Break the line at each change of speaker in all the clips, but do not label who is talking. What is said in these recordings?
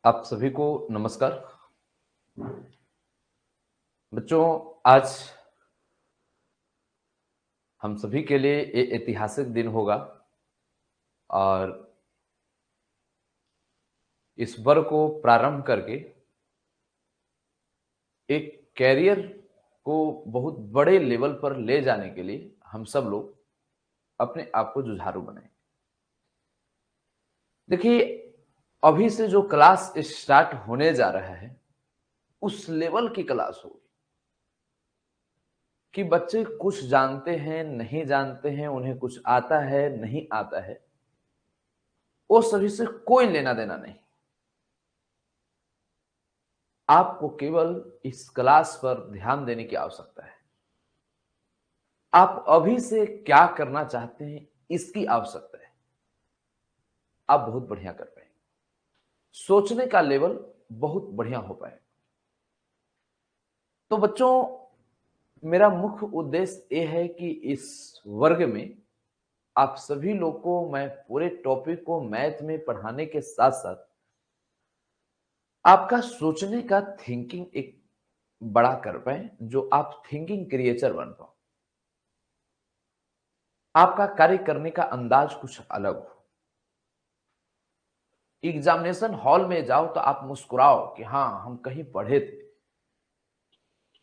आप सभी को नमस्कार। बच्चों, आज हम सभी के लिए ये ऐतिहासिक दिन होगा और इस वर्ग को प्रारंभ करके एक कैरियर को बहुत बड़े लेवल पर ले जाने के लिए हम सब लोग अपने आप को जुझारू बनाएं। देखिए, अभी से जो क्लास स्टार्ट होने जा रहा है उस लेवल की क्लास होगी कि बच्चे कुछ जानते हैं, नहीं जानते हैं, उन्हें कुछ आता है, नहीं आता है, वो सभी से कोई लेना देना नहीं। आपको केवल इस क्लास पर ध्यान देने की आवश्यकता है। आप अभी से क्या करना चाहते हैं इसकी आवश्यकता है। आप बहुत बढ़िया कर पाएंगे, सोचने का लेवल बहुत बढ़िया हो पाएगा। तो बच्चों, मेरा मुख्य उद्देश्य यह है कि इस वर्ग में आप सभी लोग को मैं पूरे टॉपिक को मैथ में पढ़ाने के साथ साथ आपका सोचने का थिंकिंग एक बड़ा कर पाए, जो आप थिंकिंग क्रिएचर बन पाओ, आपका कार्य करने का अंदाज कुछ अलग हो। एग्जामिनेशन हॉल में जाओ तो आप मुस्कुराओ कि हाँ, हम कहीं पढ़े थे।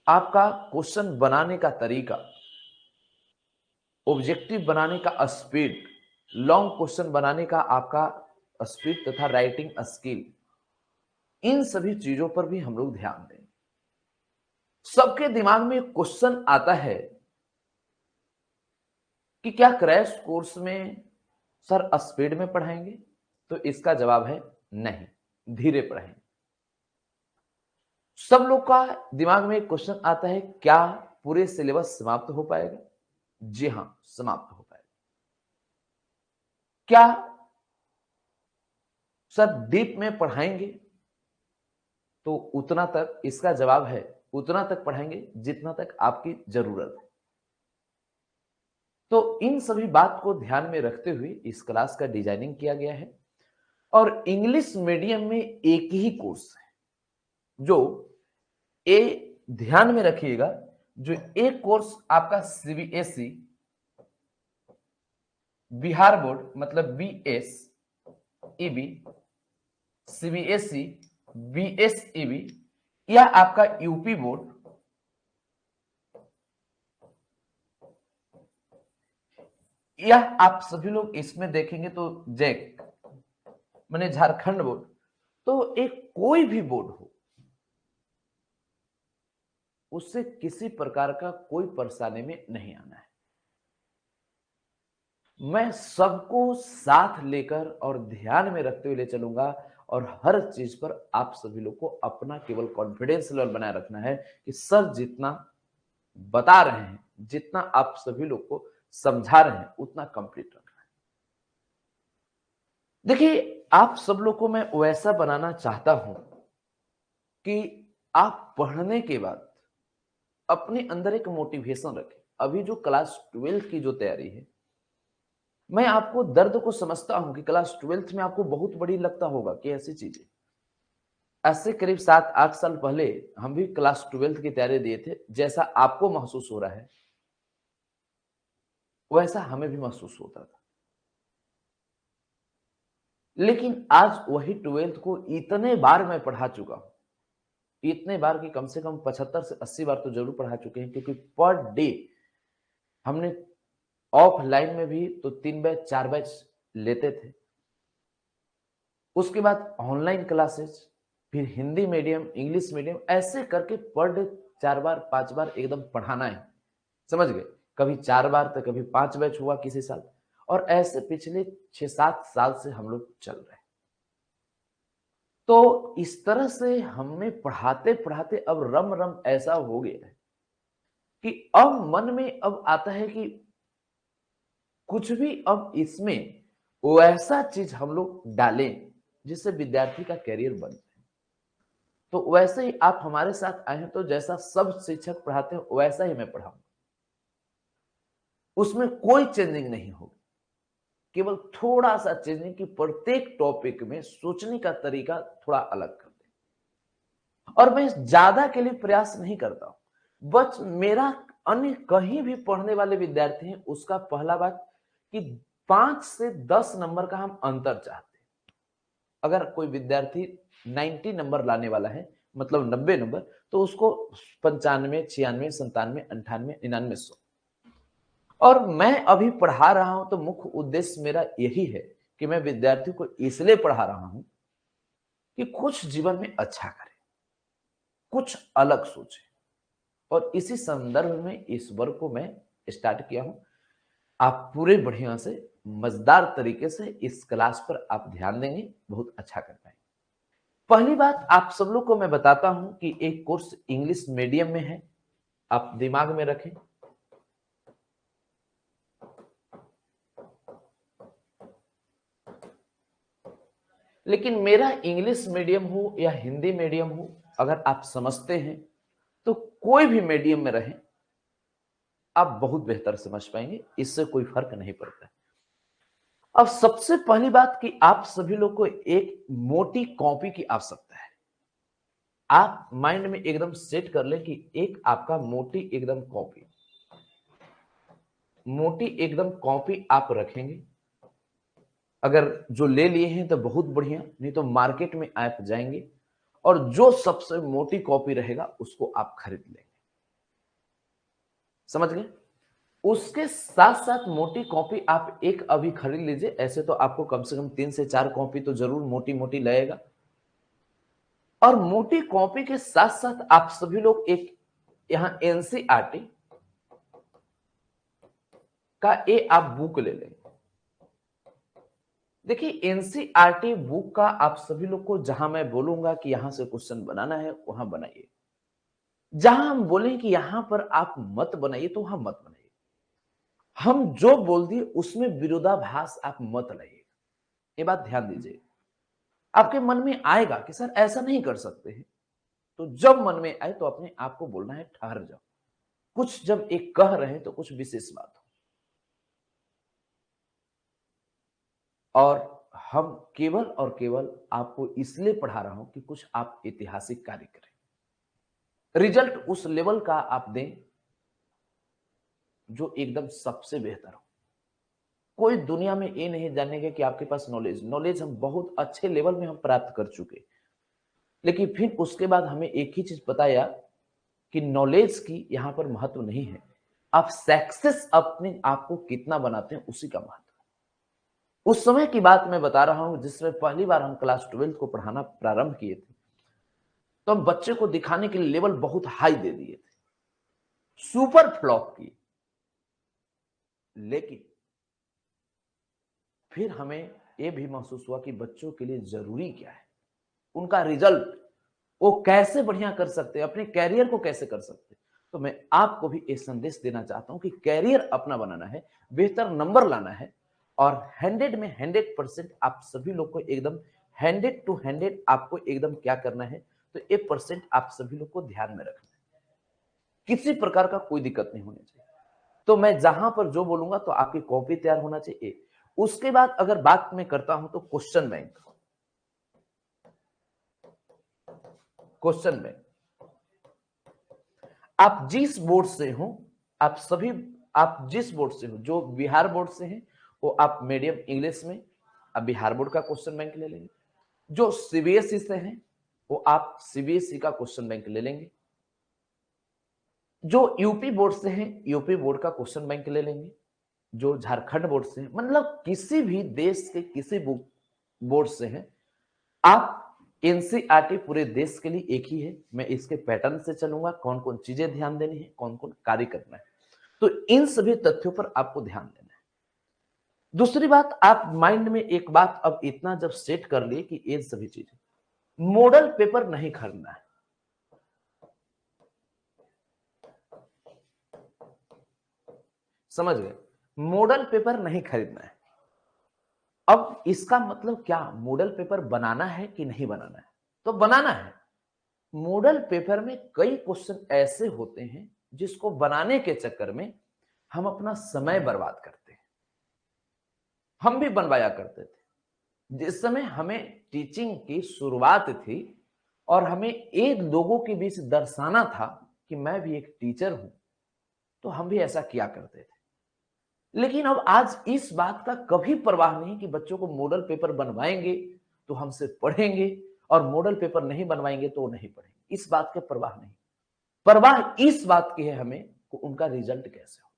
आपका क्वेश्चन बनाने का तरीका, ऑब्जेक्टिव बनाने का स्पीड, लॉन्ग क्वेश्चन बनाने का आपका स्पीड तथा राइटिंग स्किल, इन सभी चीजों पर भी हम लोग ध्यान दें। सबके दिमाग में क्वेश्चन आता है कि क्या क्रैश कोर्स में सर स्पीड में पढ़ाएंगे? तो इसका जवाब है नहीं, धीरे पढ़ाएंगे। सब लोग का दिमाग में एक क्वेश्चन आता है, क्या पूरे सिलेबस समाप्त हो पाएगा? जी हां, समाप्त हो पाएगा। क्या सर डीप में पढ़ाएंगे? तो उतना तक, इसका जवाब है उतना तक पढ़ाएंगे जितना तक आपकी जरूरत है। तो इन सभी बात को ध्यान में रखते हुए इस क्लास का डिजाइनिंग किया गया है। और इंग्लिश मीडियम में एक ही कोर्स है, जो ए ध्यान में रखिएगा, जो एक कोर्स आपका सीबीएसई बिहार बोर्ड मतलब बीएस ईबी, सीबीएसई बीएसईबी, या आपका यूपी बोर्ड, या आप सभी लोग इसमें देखेंगे तो जैक माने झारखंड बोर्ड, तो एक कोई भी बोर्ड हो, उससे किसी प्रकार का कोई परेशानी में नहीं आना है। मैं सबको साथ लेकर और ध्यान में रखते हुए ले चलूंगा, और हर चीज पर आप सभी लोग को अपना केवल कॉन्फिडेंस लेवल बनाए रखना है कि सर जितना बता रहे हैं, जितना आप सभी लोग को समझा रहे हैं, उतना कंप्लीट रखना है। देखिए, आप सब लोग को मैं वैसा बनाना चाहता हूं कि आप पढ़ने के बाद अपने अंदर एक मोटिवेशन रखें। अभी जो क्लास 12 की जो तैयारी है, मैं आपको दर्द को समझता हूं कि क्लास 12th में आपको बहुत बड़ी लगता होगा कि ऐसी चीजें, ऐसे करीब 7-8 साल पहले हम भी क्लास 12th की तैयारी दिए थे। जैसा आपको महसूस हो रहा है वैसा हमें भी महसूस होता था। लेकिन आज वही 12th को इतने बार मैं पढ़ा चुका हूं, इतने बार कि कम से कम 75 से 80 बार तो जरूर पढ़ा चुके हैं, क्योंकि पर डे हमने ऑफलाइन में भी तो 3 बैच 4 बैच लेते थे। उसके बाद ऑनलाइन क्लासेस, फिर हिंदी मीडियम, इंग्लिश मीडियम, ऐसे करके पर डे 4 बार 5 बार एकदम पढ़ाना है। समझ गए? कभी 4 बार तो कभी 5 बैच हुआ किसी साल, और ऐसे पिछले 6-7 साल से हम लोग चल रहे हैं। तो इस तरह से हमें पढ़ाते पढ़ाते अब रम रम ऐसा हो गया है कि अब मन में अब आता है कि कुछ भी अब इसमें वैसा चीज हम लोग डालें जिससे विद्यार्थी का करियर बन जाए। तो वैसे ही आप हमारे साथ आए हैं, तो जैसा सब शिक्षक पढ़ाते हैं वैसा ही मैं पढ़ाऊंगा, उसमें कोई चेंजिंग नहीं होगी। केवल थोड़ा सा चेंजिंग कि प्रत्येक टॉपिक में सोचने का तरीका थोड़ा अलग कर दें। और मैं ज्यादा के लिए प्रयास नहीं करता हूं, बस मेरा अन्य कहीं भी पढ़ने वाले विद्यार्थी हैं उसका पहला बात कि 5 से 10 नंबर का हम अंतर चाहते हैं। अगर कोई विद्यार्थी 90 नंबर लाने वाला है, मतलब 90 नंबर, तो उसको 95, 96, 97, 98, 99, 100। और मैं अभी पढ़ा रहा हूं तो मुख्य उद्देश्य मेरा यही है कि मैं विद्यार्थी को इसलिए पढ़ा रहा हूं कि कुछ जीवन में अच्छा करे, कुछ अलग सोचे। और इसी संदर्भ में इस वर्ग को मैं स्टार्ट किया हूं। आप पूरे बढ़िया से मजेदार तरीके से इस क्लास पर आप ध्यान देंगे, बहुत अच्छा कर पाएंगे। पहली बात आप सब लोग को मैं बताता हूं कि एक कोर्स इंग्लिश मीडियम में है, आप दिमाग में रखें। लेकिन मेरा इंग्लिश मीडियम हो या हिंदी मीडियम हो, अगर आप समझते हैं तो कोई भी मीडियम में रहें आप बहुत बेहतर समझ पाएंगे, इससे कोई फर्क नहीं पड़ता। अब सबसे पहली बात कि आप सभी लोग को एक मोटी कॉपी की आवश्यकता है। आप माइंड में एकदम सेट कर लें कि एक आपका मोटी एकदम कॉपी आप रखेंगे। अगर जो ले लिए हैं तो बहुत बढ़िया, नहीं तो मार्केट में आप जाएंगे और जो सबसे मोटी कॉपी रहेगा उसको आप खरीद लेंगे। समझ गए? उसके साथ साथ मोटी कॉपी आप एक अभी खरीद लीजिए। ऐसे तो आपको कम से कम 3 से 4 कॉपी तो जरूर मोटी मोटी लगेगा। और मोटी कॉपी के साथ साथ आप सभी लोग एक यहां एनसीईआरटी का आप बुक ले लेंगे। देखिए एनसीईआरटी बुक का आप सभी लोग को जहां मैं बोलूंगा कि यहां से क्वेश्चन बनाना है वहां बनाइए। जहां हम बोले कि यहां पर आप मत बनाइए तो वहां मत बनाइए। हम जो बोल दिए उसमें विरोधाभास आप मत लाइए। ये बात ध्यान दीजिए। आपके मन में आएगा कि सर ऐसा नहीं कर सकते हैं, तो जब मन में आए तो अपने आप को बोलना है ठहर जाओ। कुछ जब एक कह रहे हैं तो कुछ विशेष बात हो। और हम केवल और केवल आपको इसलिए पढ़ा रहा हूं कि कुछ आप ऐतिहासिक कार्य करें, रिजल्ट उस लेवल का आप दें जो एकदम सबसे बेहतर हो। कोई दुनिया में ये नहीं जानेगा कि आपके पास नॉलेज हम बहुत अच्छे लेवल में हम प्राप्त कर चुके, लेकिन फिर उसके बाद हमें एक ही चीज बताया कि नॉलेज की यहां पर महत्व नहीं है, आप सक्सेस अपने आप को कितना बनाते हैं उसी का महत्व। उस समय की बात मैं बता रहा हूं जिसमें पहली बार हम क्लास 12 को पढ़ाना प्रारंभ किए थे, तो हम बच्चे को दिखाने के लिए लेवल बहुत हाई दे दिए थे, सुपर फ्लॉप किए। लेकिन फिर हमें यह भी महसूस हुआ कि बच्चों के लिए जरूरी क्या है, उनका रिजल्ट वो कैसे बढ़िया कर सकते हैं, अपने कैरियर को कैसे कर सकते हैं। तो मैं आपको भी एक संदेश देना चाहता हूं कि कैरियर अपना बनाना है, बेहतर नंबर लाना है, और 100 में 100% आप सभी लोग को एकदम 100 to 100 आपको एकदम क्या करना है, तो 1% आप सभी लोग को ध्यान में रखना है। किसी प्रकार का कोई दिक्कत नहीं होनी चाहिए। तो मैं जहां पर जो बोलूंगा तो आपकी कॉपी तैयार होना चाहिए। उसके बाद अगर बात मैं करता हूं तो क्वेश्चन बैंक आप जिस बोर्ड से हो, आप सभी आप जिस बोर्ड से हो, जो बिहार बोर्ड से हैं वो आप मीडियम इंग्लिश में आप बिहार बोर्ड का क्वेश्चन बैंक ले लेंगे। जो सीबीएसई से हैं वो आप सीबीएसई का क्वेश्चन बैंक ले लेंगे। जो यूपी बोर्ड से हैं यूपी बोर्ड का क्वेश्चन बैंक ले लेंगे। जो झारखंड बोर्ड से हैं, मतलब किसी भी देश के किसी बोर्ड से हैं आप, एनसीईआरटी पूरे देश के लिए एक ही है। मैं इसके पैटर्न से चलूंगा, कौन कौन चीजें ध्यान देनी है, कौन कौन कार्य करना है, तो इन सभी तथ्यों पर आपको ध्यान देना है। दूसरी बात, आप माइंड में एक बात अब इतना जब सेट कर लिए कि ये सभी चीजें, मॉडल पेपर नहीं खरीदना है। समझ गए? मॉडल पेपर नहीं खरीदना है। अब इसका मतलब क्या, मॉडल पेपर बनाना है कि नहीं बनाना है? तो बनाना है। मॉडल पेपर में कई क्वेश्चन ऐसे होते हैं जिसको बनाने के चक्कर में हम अपना समय बर्बाद करते हैं। हम भी बनवाया करते थे। जिस समय हमें टीचिंग की शुरुआत थी और हमें एक लोगों के बीच दर्शाना था कि मैं भी एक टीचर हूं, तो हम भी ऐसा किया करते थे। लेकिन अब आज इस बात का कभी परवाह नहीं कि बच्चों को मॉडल पेपर बनवाएंगे तो हमसे पढ़ेंगे और मॉडल पेपर नहीं बनवाएंगे तो वो नहीं पढ़ेंगे। इस बात के परवाह नहीं। परवाह इस बात की है हमें कि उनका रिजल्ट कैसे हो।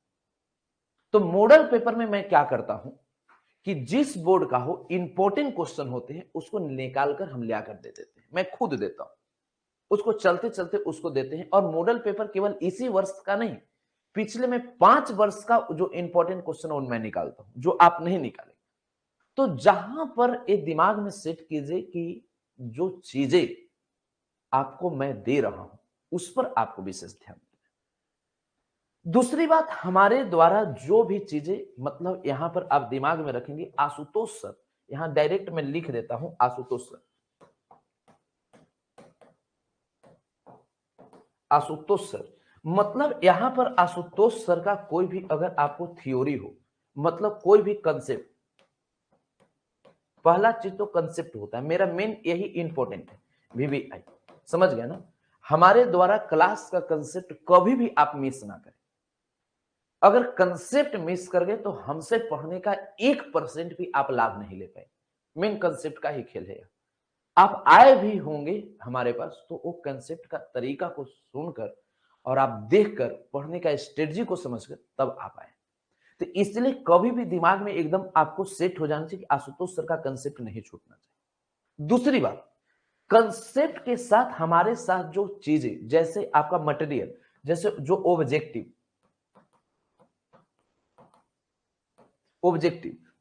तो मॉडल पेपर में मैं क्या करता हूं कि जिस बोर्ड का हो इंपॉर्टेंट क्वेश्चन होते हैं उसको निकाल कर हम लिया कर दे देते हैं। मैं खुद देता हूं, उसको चलते चलते उसको देते हैं। और मॉडल पेपर केवल इसी वर्ष का नहीं, पिछले में 5 वर्ष का जो इंपॉर्टेंट क्वेश्चन है उनमें निकालता हूं, जो आप नहीं निकालेंगे। तो जहां पर एक दिमाग में सेट कीजिए कि जो चीजें आपको मैं दे रहा हूं उस पर आपको विशेष ध्यान देना। दूसरी बात, हमारे द्वारा जो भी चीजें, मतलब यहां पर आप दिमाग में रखेंगे आशुतोष सर, यहां डायरेक्ट मैं लिख देता हूं आशुतोष सर। आशुतोष सर मतलब यहां पर आशुतोष सर का कोई भी अगर आपको थ्योरी हो, मतलब कोई भी कंसेप्ट, पहला चीज तो कंसेप्ट होता है, मेरा मेन यही इंपॉर्टेंट है, वीवीआई। समझ गया ना? हमारे द्वारा क्लास का कंसेप्ट कभी भी आप मिस ना करें। अगर कंसेप्ट मिस कर गए तो हमसे पढ़ने का 1% भी आप लाभ नहीं ले पाए। मेन कंसेप्ट का ही खेल है। आप आए भी होंगे हमारे पास तो वो कंसेप्ट का तरीका को सुनकर और आप देखकर पढ़ने का स्ट्रेटजी को समझकर तब आप आए। तो इसलिए कभी भी दिमाग में एकदम आपको सेट हो जाना चाहिए कि आशुतोष सर का कंसेप्ट नहीं छूटना चाहिए। दूसरी बात, कंसेप्ट के साथ हमारे साथ जो चीजें, जैसे आपका मटेरियल, जैसे जो ऑब्जेक्टिव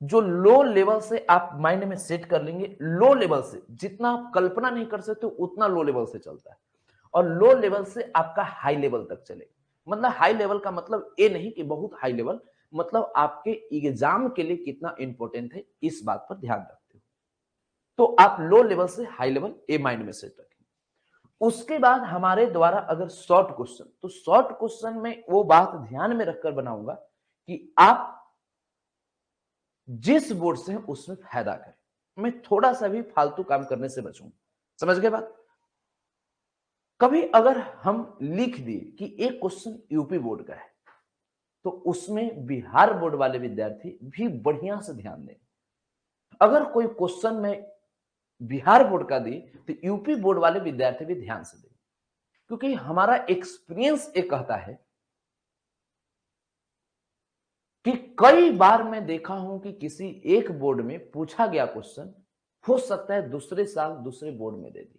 जो लो लेवल से आप माइंड में सेट कर लेंगे, लो लेवल से जितना आप कल्पना नहीं कर सकते उतना लो लेवल से चलता है। और लो लेवल से आपका हाई लेवल तक चलेगा। मतलब हाई लेवल का मतलब ये नहीं कि बहुत हाई लेवल, मतलब आपके एग्जाम के लिए कितना इंपॉर्टेंट है इस बात पर ध्यान रखते हो। तो आप लो लेवल से हाई लेवल ए माइंड में सेट रखें। उसके बाद हमारे द्वारा अगर शॉर्ट क्वेश्चन, तो शॉर्ट क्वेश्चन में वो बात ध्यान में रखकर बनाऊंगा कि आप जिस बोर्ड से है उसमें फायदा करें। मैं थोड़ा सा भी फालतू काम करने से बचूंगा। समझ गए बात? कभी अगर हम लिख दिए कि एक क्वेश्चन यूपी बोर्ड का है तो उसमें बिहार बोर्ड वाले विद्यार्थी भी बढ़िया से ध्यान दें। अगर कोई क्वेश्चन में बिहार बोर्ड का दी तो यूपी बोर्ड वाले विद्यार्थी भी ध्यान से दें। क्योंकि हमारा एक्सपीरियंस ये कहता है कि कई बार मैं देखा हूं कि किसी एक बोर्ड में पूछा गया क्वेश्चन हो सकता है दूसरे साल दूसरे बोर्ड में दे दी,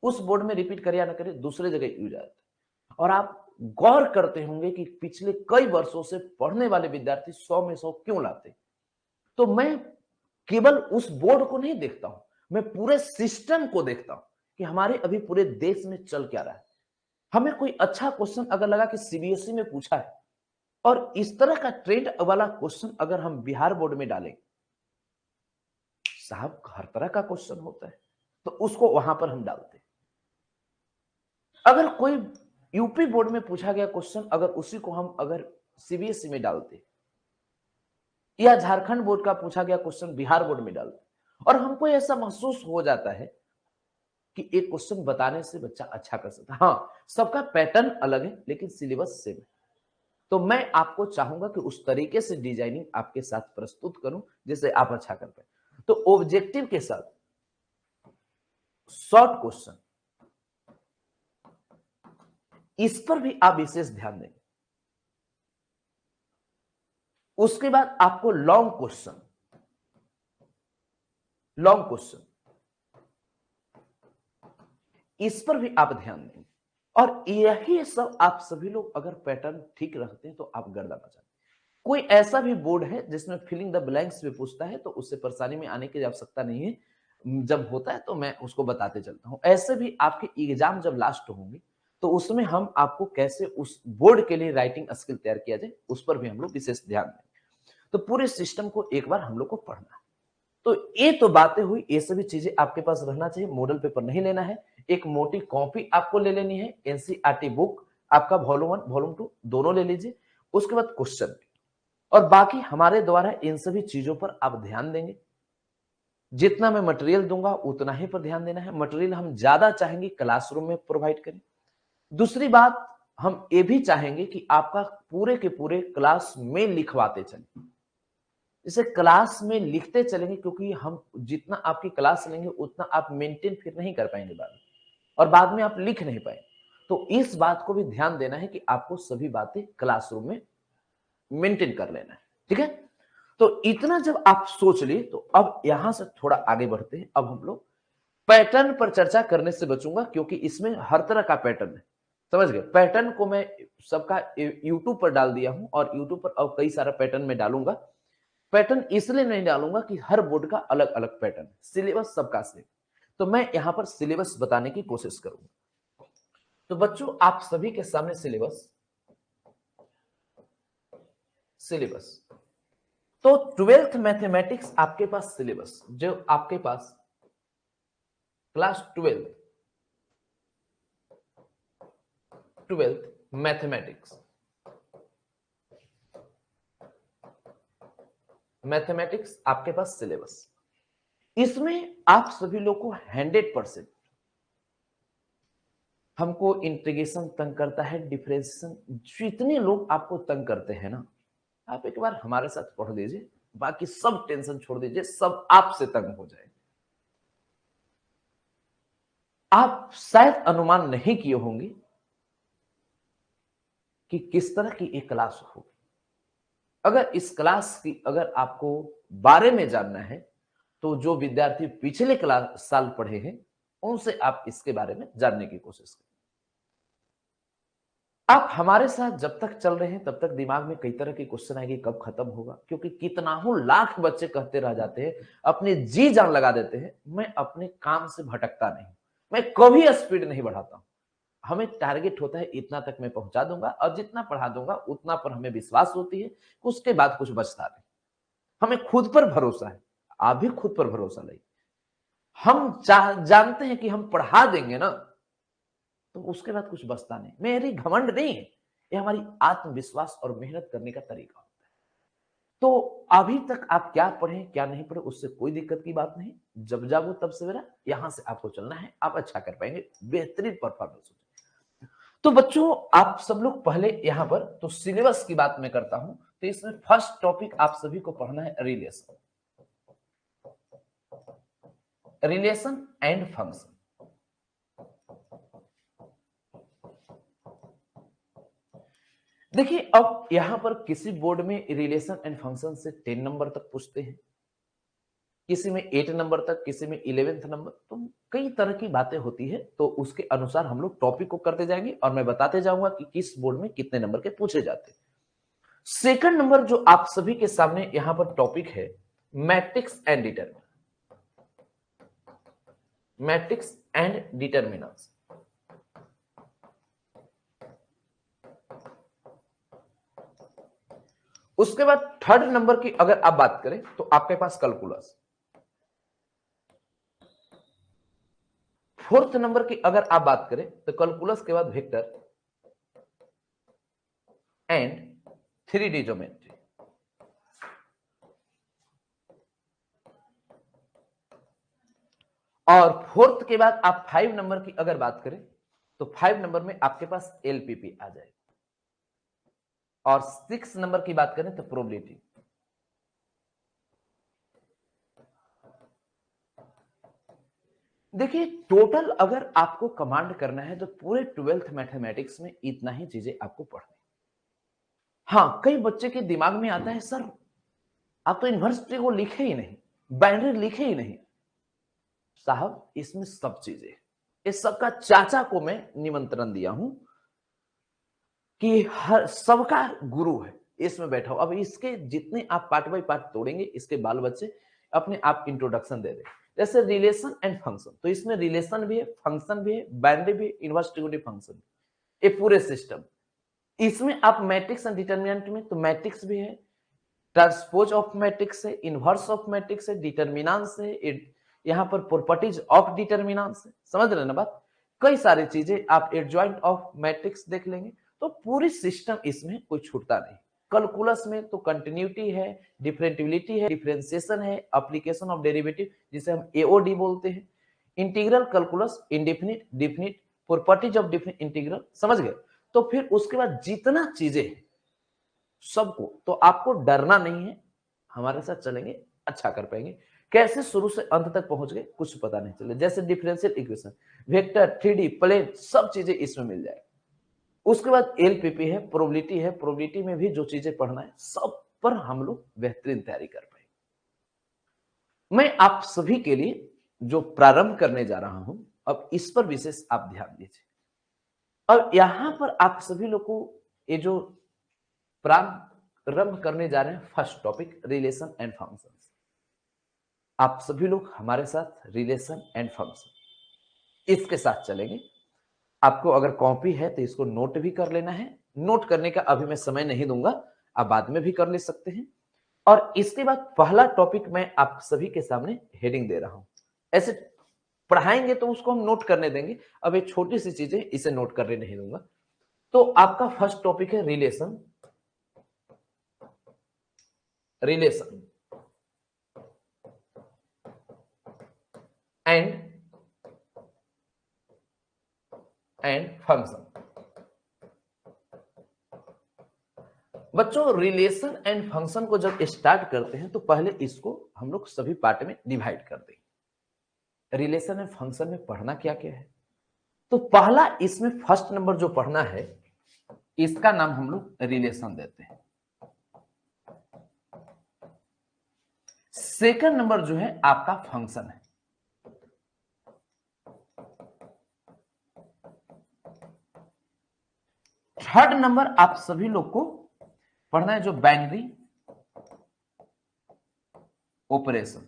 उस बोर्ड में रिपीट करे या ना करे दूसरे जगह यूज आता है। और आप गौर करते होंगे कि पिछले कई वर्षों से पढ़ने वाले विद्यार्थी 100 में 100 क्यों लाते। तो मैं केवल उस बोर्ड को नहीं देखता हूं, मैं पूरे सिस्टम को देखता हूं कि हमारे अभी पूरे देश में चल क्या रहा है। हमें कोई अच्छा क्वेश्चन अगर लगा कि सीबीएसई में पूछा है और इस तरह का ट्रेंड वाला क्वेश्चन अगर हम बिहार बोर्ड में डालें, साहब हर तरह का क्वेश्चन होता है तो उसको वहां पर हम डालते हैं। अगर कोई यूपी बोर्ड में पूछा गया क्वेश्चन अगर उसी को हम अगर सीबीएसई में डालते या झारखंड बोर्ड का पूछा गया क्वेश्चन बिहार बोर्ड में डालते और हमको ऐसा महसूस हो जाता है कि एक क्वेश्चन बताने से बच्चा अच्छा कर सकता है। हाँ, सबका पैटर्न अलग है लेकिन सिलेबस सेम है। तो मैं आपको चाहूंगा कि उस तरीके से डिजाइनिंग आपके साथ प्रस्तुत करूं जिससे आप अच्छा कर पाए। तो ऑब्जेक्टिव के साथ शॉर्ट क्वेश्चन, इस पर भी आप विशेष ध्यान दें। उसके बाद आपको लॉन्ग क्वेश्चन, लॉन्ग क्वेश्चन इस पर भी आप ध्यान दें। और यही सब आप सभी लोग अगर पैटर्न ठीक रखते हैं तो आप गर्दा बचा। कोई ऐसा भी बोर्ड है जिसमें फिलिंग द ब्लैंक्स भी पूछता है तो उससे परेशानी में आने की आवश्यकता नहीं है। जब होता है तो मैं उसको बताते चलता हूं। ऐसे भी आपके एग्जाम जब लास्ट होंगे तो उसमें हम आपको कैसे उस बोर्ड के लिए राइटिंग स्किल तैयार किया जाए उस पर भी हम लोग विशेष ध्यान दें। तो पूरे सिस्टम को एक बार हम लोग को पढ़ना है। तो ये तो बातें हुई, ये सभी चीजें आपके पास रहना चाहिए। मॉडल पेपर नहीं लेना है, एक मोटी कॉपी आपको ले लेनी है, एनसीईआरटी बुक आपका वॉल्यूम 1 वॉल्यूम 2 दोनों ले लीजिए। उसके बाद क्वेश्चन, और बाकी हमारे द्वारा इन सभी चीजों पर आप ध्यान देंगे। जितना मैं मटेरियल दूंगा उतना ही पर ध्यान देना है। मटेरियल हम ज्यादा चाहेंगे क्लासरूम में प्रोवाइड करें। दूसरी बात, हम ये भी चाहेंगे कि आपका पूरे के पूरे क्लास में लिखवाते चलें। इसे क्लास में लिखते चलेंगे, क्योंकि हम जितना आपकी क्लास लेंगे उतना आप मेंटेन फिर नहीं कर पाएंगे बाद में, और बाद में आप लिख नहीं पाएंगे। तो इस बात को भी ध्यान देना है कि आपको सभी बातें क्लासरूम में मेंटेन कर लेना है। ठीक है, तो इतना जब आप सोच लिए, तो अब यहां से थोड़ा आगे बढ़ते हैं। अब हम लोग पैटर्न पर चर्चा करने से बचूंगा, क्योंकि इसमें हर तरह का पैटर्न है। समझ गए? पैटर्न को मैं सबका यूट्यूब पर डाल दिया हूं, और यूट्यूब पर अब कई सारा पैटर्न में डालूंगा। पैटर्न इसलिए नहीं डालूंगा कि हर बोर्ड का अलग अलग पैटर्न, सिलेबस सबका सेम। तो मैं यहां पर सिलेबस बताने की कोशिश करूंगा। तो बच्चों, आप सभी के सामने सिलेबस तो 12th मैथमेटिक्स आपके पास सिलेबस, जो आपके पास क्लास 12th मैथमेटिक्स आपके पास सिलेबस, इसमें आप सभी लोग को 100% हमको इंटीग्रेशन तंग करता है, डिफरेंशिएशन, जितने लोग आपको तंग करते हैं ना, आप एक बार हमारे साथ पढ़ दीजिए, बाकी सब टेंशन छोड़ दीजिए, सब आपसे तंग हो जाए। आप शायद अनुमान नहीं किए होंगे कि किस तरह की एक क्लास होगी। अगर इस क्लास की अगर आपको बारे में जानना है, तो जो विद्यार्थी पिछले क्लास साल पढ़े हैं, उनसे आप इसके बारे में जानने की कोशिश करें। आप हमारे साथ जब तक चल रहे हैं, तब तक दिमाग में कई तरह के क्वेश्चन आएंगे, कब खत्म होगा, क्योंकि कितनाहू लाख बच्चे कहते रह जाते हैं, अपनी जी जान लगा देते हैं, मैं अपने काम से भटकता नहीं, मैं कभी स्पीड नहीं बढ़ाता हूं। हमें टारगेट होता है इतना तक मैं पहुंचा दूंगा, और जितना पढ़ा दूंगा उतना पर हमें विश्वास होती है, उसके बाद कुछ बचता नहीं। हमें खुद पर भरोसा है, आप भी खुद पर भरोसा लाइए। हम जानते हैं कि हम पढ़ा देंगे ना, तो उसके बाद कुछ बचता नहीं। मेरी घमंड नहीं है, ये हमारी आत्मविश्वास और मेहनत करने का तरीका होता है। तो अभी तक आप क्या पढ़े क्या नहीं पढ़े, उससे कोई दिक्कत की बात नहीं। जब जागो तब सवेरा, यहां से आपको चलना है, आप अच्छा कर पाएंगे, बेहतरीन परफॉर्मेंस हो। तो बच्चों, आप सब लोग पहले यहां पर तो सिलेबस की बात मैं करता हूं। तो इसमें फर्स्ट टॉपिक आप सभी को पढ़ना है रिलेशन एंड फंक्शन। देखिए, अब यहां पर किसी बोर्ड में रिलेशन एंड फंक्शन से 10 नंबर तक पूछते हैं, किसी में 8 नंबर तक, किसी में 11th नंबर, तो कई तरह की बातें होती है। तो उसके अनुसार हम लोग टॉपिक को करते जाएंगे, और मैं बताते जाऊंगा कि किस बोर्ड में कितने नंबर के पूछे जाते हैं। सेकंड नंबर जो आप सभी के सामने यहां पर टॉपिक है, मैट्रिक्स एंड डिटर्मिनेंट्स। उसके बाद थर्ड नंबर की अगर आप बात करें, तो आपके पास कैलकुलस। फोर्थ नंबर की अगर आप बात करें, तो कैलकुलस के बाद वेक्टर एंड 3D ज्योमेट्री। और फोर्थ के बाद आप 5 नंबर की अगर बात करें, तो 5 नंबर में आपके पास एलपीपी आ जाएगा। और 6 नंबर की बात करें तो प्रोबेबिलिटी। देखिए, टोटल अगर आपको कमांड करना है, तो पूरे 12th मैथमेटिक्स में इतना ही चीजें आपको पढ़नी। हाँ, कई बच्चे के दिमाग में आता है, सर आप तो यूनिवर्सिटी को लिखे ही नहीं, बाइनरी लिखे ही नहीं। साहब, इसमें सब चीजें, इस सबका चाचा को मैं निमंत्रण दिया हूं कि हर सबका गुरु है इसमें बैठा हो। अब इसके जितने आप पार्ट बाय पार्ट तोड़ेंगे, इसके बाल बच्चे अपने आप इंट्रोडक्शन दे दे। जैसे रिलेशन एंड फंक्शन, तो इसमें रिलेशन भी है, फंक्शन भी है, बाइनरी भी है, इन्वर्सिटी फंक्शन, ये पूरे सिस्टम। इसमें आप मैट्रिक्स एंड डिटर्मिनेंट में, तो मैट्रिक्स भी है, ट्रांसपोज ऑफ मैट्रिक्स है, इनवर्स ऑफ मैट्रिक्स है, डिटर्मिनेंट्स है, यहां पर प्रॉपर्टीज ऑफ डिटर्मिनेंट्स है। समझ रहे ना बात? कई सारी चीजें, आप एडजॉइंट ऑफ मैट्रिक्स देख लेंगे, तो पूरी सिस्टम इसमें कोई छूटता नहीं। कैलकुलस में तो कंटिन्यूटी है, डिफरेंटिबिलिटी है, डिफरेंशिएशन है, एप्लीकेशन ऑफ डेरिवेटिव जिसे हम एओडी बोलते हैं, integral calculus, indefinite, definite, properties of definite integral, समझ गए। तो फिर उसके बाद जितना चीजें हैं सबको, तो आपको डरना नहीं है, हमारे साथ चलेंगे, अच्छा कर पाएंगे। कैसे शुरू से अंत तक पहुंच गए कुछ पता नहीं चले। जैसे differential equation, vector, 3D, plane, सब चीजें इसमें मिल जाए। उसके बाद एलपीपी है, प्रोबेबिलिटी है, प्रोबेबिलिटी में भी जो चीजें पढ़ना है सब पर हम लोग बेहतरीन तैयारी कर पाएंगे। मैं आप सभी के लिए जो प्रारंभ करने जा रहा हूं, अब इस पर विशेष आप ध्यान दीजिए। अब यहां पर आप सभी लोग को ये जो प्रारंभ करने जा रहे हैं, first topic relation and function. आप सभी लोग हमारे साथ रिलेशन एंड फंक्शन इसके साथ चलेंगे। आपको अगर कॉपी है तो इसको नोट भी कर लेना है। नोट करने का अभी मैं समय नहीं दूंगा, आप बाद में भी कर ले सकते हैं। और इसके बाद पहला टॉपिक मैं आप सभी के सामने हेडिंग दे रहा हूं। ऐसे पढ़ाएंगे तो उसको हम नोट करने देंगे, अब ये छोटी सी चीजें इसे नोट करने नहीं दूंगा। तो आपका फर्स्ट टॉपिक है रिलेशन, रिलेशन एंड फंक्शन। बच्चों रिलेशन एंड फंक्शन को जब स्टार्ट करते हैं तो पहले इसको हम लोग सभी पार्ट में डिवाइड कर देंगे। रिलेशन एंड फंक्शन में पढ़ना क्या क्या है, तो पहला इसमें फर्स्ट नंबर जो पढ़ना है इसका नाम हम लोग रिलेशन देते हैं। सेकंड नंबर जो है आपका फंक्शन है। थर्ड नंबर आप सभी लोग को पढ़ना है जो बाइनरी ऑपरेशन।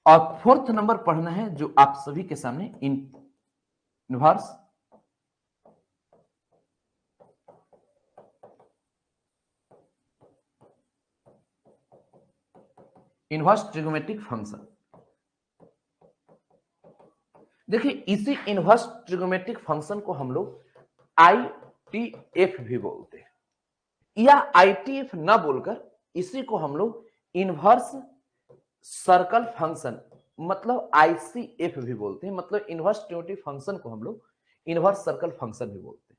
और फोर्थ नंबर पढ़ना है जो आप सभी के सामने इनवर्स ट्रिगोमेट्रिक फंक्शन। देखिए इसी इनवर्स ट्रिगोमेट्रिक फंक्शन को हम लोग आईटीएफ भी बोलते हैं, या आईटीएफ ना बोलकर इसी को हम लोग इनवर्स सर्कल फंक्शन मतलब आईसीएफ भी बोलते हैं। मतलब इनवर्स ट्रिगोमेट्रिक फंक्शन को हम लोग इनवर्स सर्कल फंक्शन भी बोलते हैं।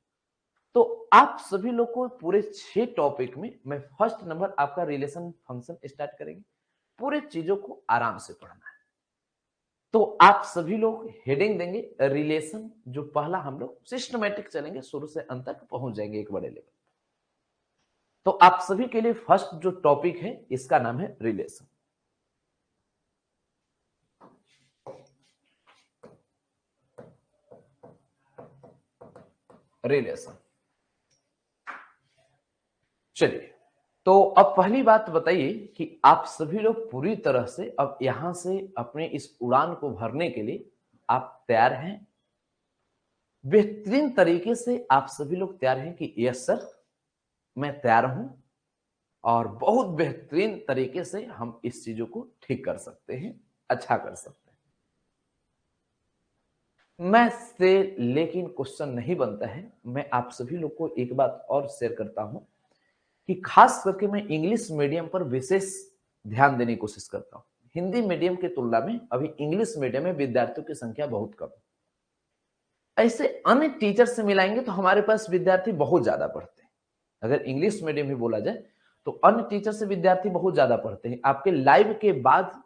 तो आप सभी लोग को पूरे 6 टॉपिक में मैं फर्स्ट नंबर आपका रिलेशन फंक्शन स्टार्ट करेंगे। पूरे चीजों को आराम से पढ़ना है। तो आप सभी लोग हेडिंग देंगे रिलेशन, जो पहला हम लोग सिस्टमैटिक चलेंगे, शुरू से अंत तक पहुंच जाएंगे एक बड़े लेवल। तो आप सभी के लिए फर्स्ट जो टॉपिक है इसका नाम है रिलेशन। रिलेशन, चलिए तो अब पहली बात बताइए कि आप सभी लोग पूरी तरह से अब यहां से अपने इस उड़ान को भरने के लिए आप तैयार हैं? बेहतरीन तरीके से आप सभी लोग तैयार हैं कि यस सर मैं तैयार हूं और बहुत बेहतरीन तरीके से हम इस चीजों को ठीक कर सकते हैं, अच्छा कर सकते हैं। मैं से लेकिन क्वेश्चन नहीं बनता है। मैं आप सभी लोग को एक बात और शेयर करता हूं कि खास करके मैं इंग्लिश मीडियम पर विशेष ध्यान देने की कोशिश करता हूं। हिंदी मीडियम की तुलना में अभी इंग्लिश मीडियम में विद्यार्थियों की संख्या बहुत कम है। ऐसे अन्य टीचर से मिलाएंगे तो हमारे पास विद्यार्थी बहुत ज्यादा पढ़ते हैं। अगर इंग्लिश मीडियम ही बोला जाए तो अन्य टीचर से विद्यार्थी बहुत ज्यादा पढ़ते हैं। आपके लाइव के बाद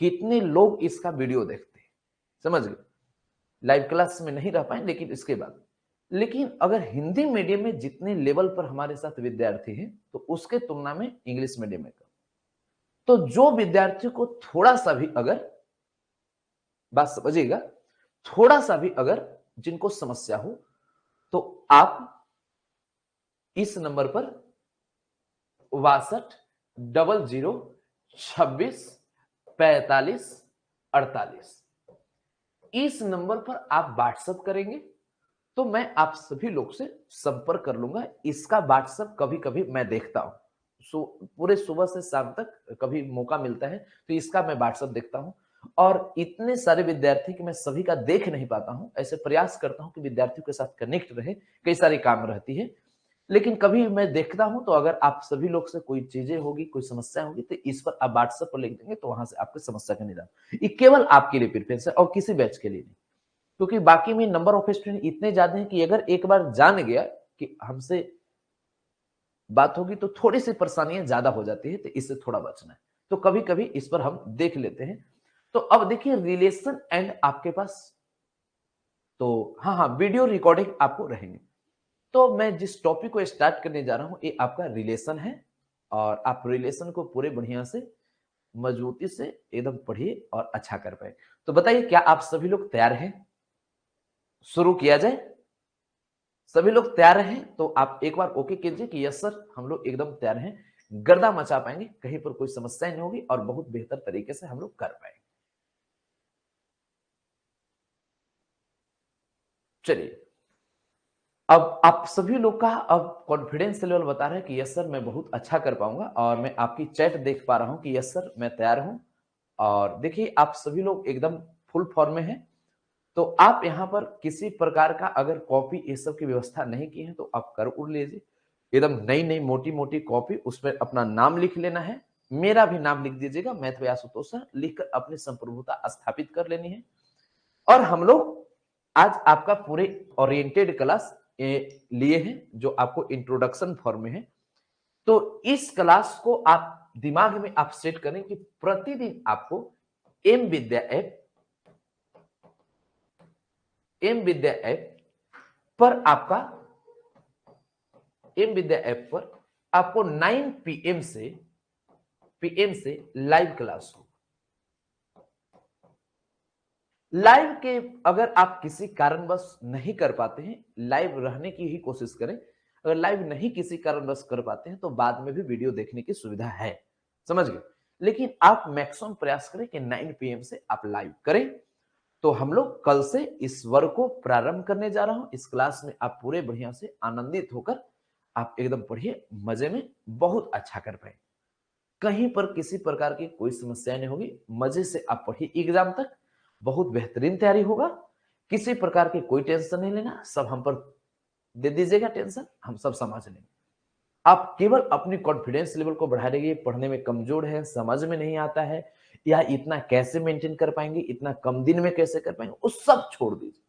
कितने लोग इसका वीडियो देखते हैं, समझ गए। लाइव क्लास में नहीं रह पाए लेकिन इसके बाद, लेकिन अगर हिंदी मीडियम में जितने लेवल पर हमारे साथ विद्यार्थी हैं तो उसके तुलना में इंग्लिश मीडियम में कम। तो जो विद्यार्थियों को थोड़ा सा भी, अगर बात समझिएगा, थोड़ा सा भी अगर जिनको समस्या हो तो आप इस नंबर पर 6200264548 इस नंबर पर आप व्हाट्सएप करेंगे तो मैं आप सभी लोग से संपर्क कर लूंगा। इसका व्हाट्सएप कभी कभी मैं देखता हूं, पूरे सुबह से शाम तक कभी मौका मिलता है तो इसका मैं व्हाट्सएप देखता हूं। और इतने सारे विद्यार्थी कि मैं सभी का देख नहीं पाता हूँ। ऐसे प्रयास करता हूँ कि विद्यार्थियों के साथ कनेक्ट रहे, कई सारे काम रहती है। लेकिन कभी मैं देखता हूँ तो अगर आप सभी लोग से कोई चीजें होगी, कोई समस्या होगी तो इस पर आप व्हाट्सएप पर लिख देंगे तो वहां से आपकी समस्या का निदान। ये केवल आपके लिए प्रेफरेंस है और किसी बैच के लिए नहीं। क्योंकि बाकी में नंबर ऑफ स्टूडेंट इतने ज्यादा हैं कि अगर एक बार जान गया कि हमसे बात होगी तो थोड़ी सी परेशानियां ज्यादा हो जाती है, तो इससे थोड़ा बचना है। तो कभी कभी इस पर हम देख लेते हैं। तो अब देखिए रिलेशन एंड आपके पास, तो हाँ हाँ वीडियो रिकॉर्डिंग आपको रहेंगे। तो मैं जिस टॉपिक को स्टार्ट करने जा रहा हूं ये आपका रिलेशन है, और आप रिलेशन को पूरे बढ़िया से मजबूती से एकदम पढ़िए और अच्छा कर पाए। तो बताइए क्या आप सभी लोग तैयार हैं? शुरू किया जाए? सभी लोग तैयार हैं तो आप एक बार ओके कीजिए कि यस सर हम लोग एकदम तैयार हैं। गर्दा मचा पाएंगे, कहीं पर कोई समस्या नहीं होगी और बहुत बेहतर तरीके से हम लोग कर पाएंगे। चलिए, अब आप सभी लोग का अब कॉन्फिडेंस लेवल बता रहा है कि यस सर मैं बहुत अच्छा कर पाऊंगा, और मैं आपकी चैट देख पा रहा हूं कि यस सर मैं तैयार हूं। और देखिए आप सभी लोग एकदम फुल फॉर्म में हैं। तो आप यहाँ पर किसी प्रकार का अगर कॉपी ये सब की व्यवस्था नहीं की है तो आप कर उड़ लीजिए। एकदम नई नई मोटी मोटी कॉपी, उसमें अपना नाम लिख लेना है। मेरा भी नाम लिख दीजिएगा, मैथ आशुतोष सर, लिखकर अपनी संप्रभुता स्थापित कर लेनी है। और हम लोग आज आपका पूरे ओरिएंटेड क्लास लिए हैं जो आपको इंट्रोडक्शन फॉर्म में है। तो इस क्लास को आप दिमाग में आप सेट करें कि प्रतिदिन आपको एम विद्या ऐप पर आपका एम विद्या ऐप पर आपको 9 पीएम से लाइव क्लास हो। लाइव के अगर आप किसी कारणवश नहीं कर पाते हैं, लाइव रहने की ही कोशिश करें। अगर लाइव नहीं किसी कारणवश कर पाते हैं तो बाद में भी वीडियो देखने की सुविधा है, समझ गए। लेकिन आप मैक्सिमम प्रयास करें कि 9 पीएम से आप लाइव करें। तो हम लोग कल से इस वर्ग को प्रारंभ करने जा रहा हूं। इस क्लास में आप पूरे बढ़िया से आनंदित होकर आप एकदम पढ़िए, मजे में बहुत अच्छा कर पाए। कहीं पर किसी प्रकार की कोई समस्या नहीं होगी, मजे से आप पढ़िए। एग्जाम तक बहुत बेहतरीन तैयारी होगा। किसी प्रकार की कोई टेंशन नहीं लेना, सब हम पर दे दीजिएगा टेंशन, हम सब समझ लेंगे। आप केवल अपनी कॉन्फिडेंस लेवल को बढ़ा रहिए। पढ़ने में कमजोर है, समझ में नहीं आता है, या इतना कैसे मेंटेन कर पाएंगे, इतना कम दिन में कैसे कर पाएंगे, वो सब छोड़ दीजिए।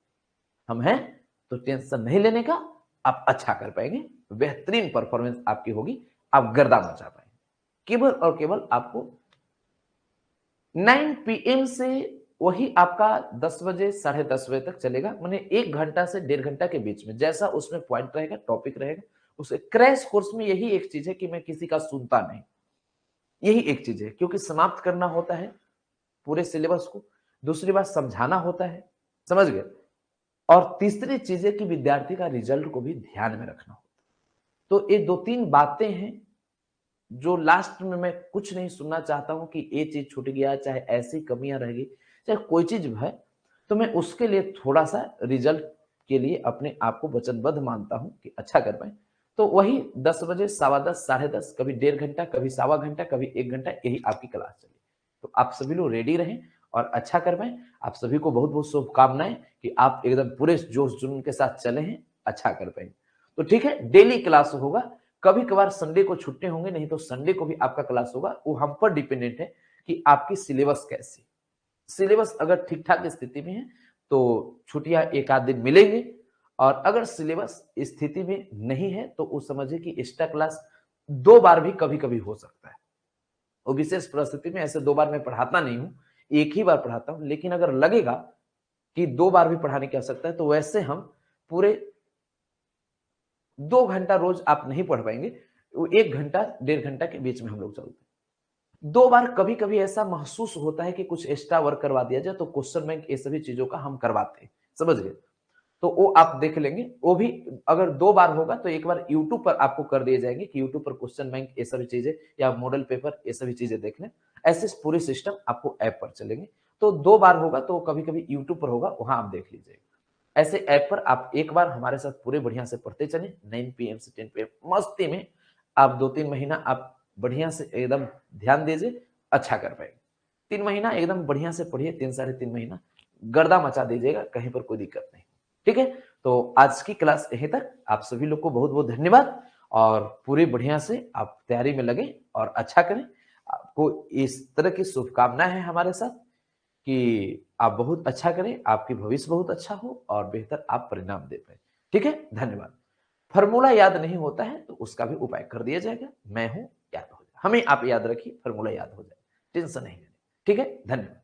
हम हैं तो टेंशन नहीं लेने का, आप अच्छा कर पाएंगे, बेहतरीन परफॉर्मेंस आपकी होगी, आप गर्दा मचा पाएंगे। केवल और केवल आपको 9 पीएम से वही आपका 10 बजे 10:30 बजे तक चलेगा। मैंने 1 घंटा से 1.5 घंटा के बीच में जैसा उसमें पॉइंट रहेगा, टॉपिक रहेगा, उसे क्रैश कोर्स में यही एक चीज है कि मैं किसी का सुनता नहीं। यही एक चीज है, क्योंकि समाप्त करना होता है पूरे सिलेबस को। दूसरी बात समझाना होता है, समझ गए। और तीसरी चीज है कि विद्यार्थी का रिजल्ट को भी ध्यान में रखना होता है। तो ये 2-3 बातें हैं जो लास्ट में मैं कुछ नहीं सुनना चाहता हूं कि ये चीज छूट गया, चाहे ऐसी कमियां रहेगी, चाहे कोई चीज है, तो मैं उसके लिए थोड़ा सा रिजल्ट के लिए अपने आप को वचनबद्ध मानता हूं कि अच्छा कर पाए। तो वही 10 बजे, 10:15, 10:30, कभी 1.5 घंटा, कभी 1.25 घंटा, कभी 1 घंटा, यही आपकी क्लास चली। तो आप सभी लोग रेडी रहें और अच्छा कर पाए। आप सभी को बहुत बहुत शुभकामनाएं कि आप एकदम पूरे जोश जुनून के साथ चले हैं, अच्छा कर पाए। तो ठीक है, डेली क्लास होगा। कभी कभार संडे को छुट्टी होंगे, नहीं तो संडे को भी आपका क्लास होगा। वो हम पर डिपेंडेंट है कि आपकी सिलेबस कैसी। सिलेबस अगर ठीक ठाक स्थिति में है तो छुट्टियां एक आध दिन मिलेंगे, और अगर सिलेबस स्थिति में नहीं है तो वो समझिए कि एक्स्ट्रा क्लास 2 बार भी कभी कभी हो सकता है। वो विशेष परिस्थिति में ऐसे 2 बार मैं पढ़ाता नहीं हूं, एक ही बार पढ़ाता हूं। लेकिन अगर लगेगा कि 2 बार भी पढ़ाने की आवश्यकता है तो वैसे हम पूरे 2 घंटा रोज आप नहीं पढ़ पाएंगे। वो 1 घंटा 1.5 घंटा के बीच में हम लोग चलते हैं। 2 बार कभी कभी ऐसा महसूस होता है कि कुछ एक्स्ट्रा वर्क करवा दिया जाए, तो क्वेश्चन बैंक ये सभी चीजों का हम करवाते हैं, समझ गए। तो वो आप देख लेंगे। वो भी अगर 2 बार होगा तो एक बार यूट्यूब पर आपको कर दिए जाएंगे कि यूट्यूब पर क्वेश्चन बैंक ये सभी चीजें, या मॉडल पेपर, ये सभी चीजें देख लें। ऐसे पूरे सिस्टम आपको ऐप पर चलेंगे। तो 2 बार होगा तो कभी कभी यूट्यूब पर होगा, वहां आप देख लीजिएगा। ऐसे ऐप पर आप एक बार हमारे साथ पूरे बढ़िया से पढ़ते चले, 9 पीएम से 10 पीएम मस्ती में। आप 2-3 महीना आप बढ़िया से एकदम ध्यान दीजिए, अच्छा कर पाएंगे। 3 महीना एकदम बढ़िया से पढ़िए, 3 साढ़े 3 महीना गर्दा मचा दीजिएगा, कहीं पर कोई दिक्कत नहीं। ठीक है, तो आज की क्लास यहीं तक। आप सभी लोग को बहुत बहुत धन्यवाद और पूरी बढ़िया से आप तैयारी में लगे और अच्छा करें। आपको इस तरह की शुभकामनाएं हैं हमारे साथ कि आप बहुत अच्छा करें, आपकी भविष्य बहुत अच्छा हो और बेहतर आप परिणाम दे पाए। ठीक है, धन्यवाद। फॉर्मूला याद नहीं होता है तो उसका भी उपाय कर दिया जाएगा, मैं हूं, याद हो जाए, हमें आप याद रखिए, फॉर्मूला याद हो जाए, टेंशन नहीं लेनी। ठीक है, धन्यवाद।